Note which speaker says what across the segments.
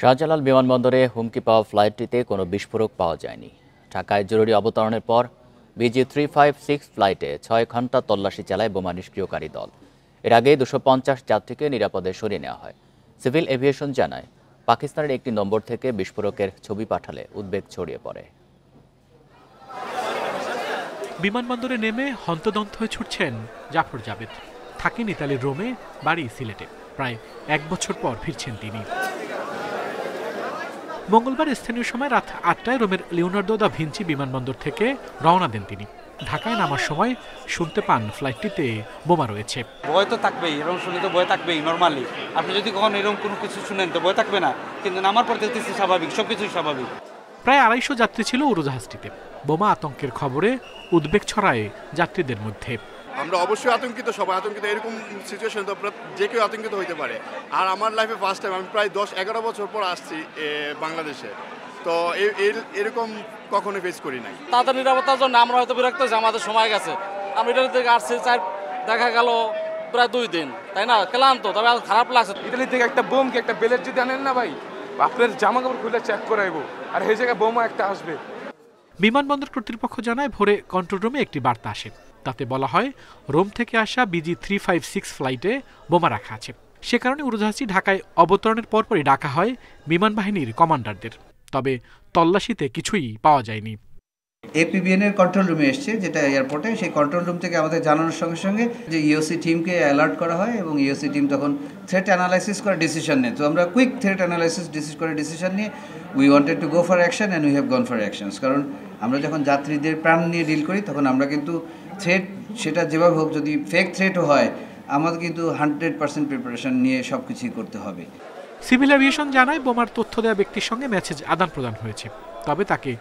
Speaker 1: শাহজালাল বিমানবন্দরে হুমকি পাওয়া ফ্লাইটটিতে কোনো বিস্ফোরক পাওয়া যায়নি। ঢাকায় জরুরি অবতরণের পর BG356 ফ্লাইটে 6 ঘন্টা তল্লাশি চালায় বোমা নিষ্ক্রিয়কারী দল। এর আগে 250 যাত্রীকে নিরাপদে সরিয়ে নেওয়া হয়। সিভিল এভিয়েশন জানায়, পাকিস্তানের একটি নম্বর থেকে বিস্ফোরকের ছবি পাঠালে উদ্বেগ ছড়িয়ে পড়ে।
Speaker 2: বিমানবন্দরে নেমে হন্তদন্ত হয়ে ছুটছেন জাফর জাবেদ। থাকেন ইতালির রোমে, বাড়ি সিলেটে। প্রায় 1 বছর পর ফিরছেন তিনি। মঙ্গলবার স্থানীয় সময় রাত 8টায় রোমের লিওনার্দো দা ভিঞ্চি বিমানবন্দর থেকে রওনা দেন তিনি। ঢাকায় নামার সময় শুনতে পান ফ্লাইটটিতে বোমা রয়েছে।
Speaker 3: ভয় তো থাকবেই, এরকম শুনে তো ভয় থাকবেই নর্মালি। আপনি যদি কখনো এরকম কোনো কিছু শুনেন তো ভয় থাকবে না, কিন্তু নামার পর দেখতেছি স্বাভাবিক, সবকিছুই স্বাভাবিক।
Speaker 2: প্রায় 250 যাত্রী ছিল উড়োজাহাজটিতে। বোমা আতঙ্কের খবরে উদ্বেগ ছড়ায় যাত্রীদের মধ্যে।
Speaker 4: আমরা অবশ্যই আতঙ্কিত, সবাই আতঙ্কিত। এরকম সিচুয়েশন তো যে কেউ আতঙ্কিত হইতে পারে। আর আমার লাইফে ফার্স্ট টাইম, আমি প্রায় 10-11 বছর পর আসছি বাংলাদেশে, তো এরকম কখনো ফেস করি নাই।
Speaker 5: তাদের নিরাপত্তার জন্য আমরা হয়তো বিরক্ত যে আমাদের সময় গেছে। আমি এটার থেকে আসছি, দেখা গেল প্রায় 2 দিন, তাই না, ক্লান্ত, তবে খারাপ লাগছে।
Speaker 6: ইতালি থেকে একটা বোম কি একটা বেলেট যদি আনেন না ভাই, আপনার জামা কাপড় খুলে চেক করাইবো, আর এই জায়গায় বোমা একটা আসবে।
Speaker 2: বিমানবন্দর কর্তৃপক্ষ জানায়, ভোরে কন্ট্রোল রুমে একটি বার্তা আসে। তাতে বলা হয়, রোম থেকে আসা BG356 ফ্লাইটে বোমা রাখা আছে। সে কারণে উড়োজাহাজটি ঢাকায় অবতরণের পরপরই ডাকা হয় বিমান বাহিনীর কমান্ডারদের। তবে তল্লাশিতে কিছুই পাওয়া যায়নি।
Speaker 7: APBN এর কন্ট্রোল রুমে এসছে, যেটা এয়ারপোর্টে, সেই কন্ট্রোল রুম থেকে আমাদের জানানোর সঙ্গে সঙ্গে যে EOC টিমকে অ্যালার্ট করা হয় এবং EOC টিম তখন থ্রেট অ্যানালাইসিস করে ডিসিশন নেয়। তো আমরা কুইক থ্রেট অ্যানালাইসিস ডিসিশন নিয়ে we wanted to go for action and we have gone for actions. কারণ আমরা যখন যাত্রীদের প্রাণ নিয়ে ডিল করি, তখন আমরা কিন্তু থ্রেট, সেটা যেভাবে হোক, যদি ফেক থ্রেটও হয়, আমাদের কিন্তু 100% প্রিপারেশন নিয়ে সব কিছুই করতে হবে।
Speaker 2: সিভিল এভিয়েশন জানায়, বোমার তথ্য দেওয়া ব্যক্তির সঙ্গে মেসেজ আদান প্রদান হয়েছে, তবে তাকে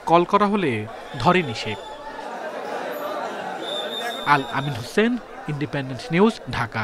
Speaker 2: কল করা হলে ধরেনি সে। আল আমিন হোসেন, ইন্ডিপেন্ডেন্ট নিউজ, ঢাকা।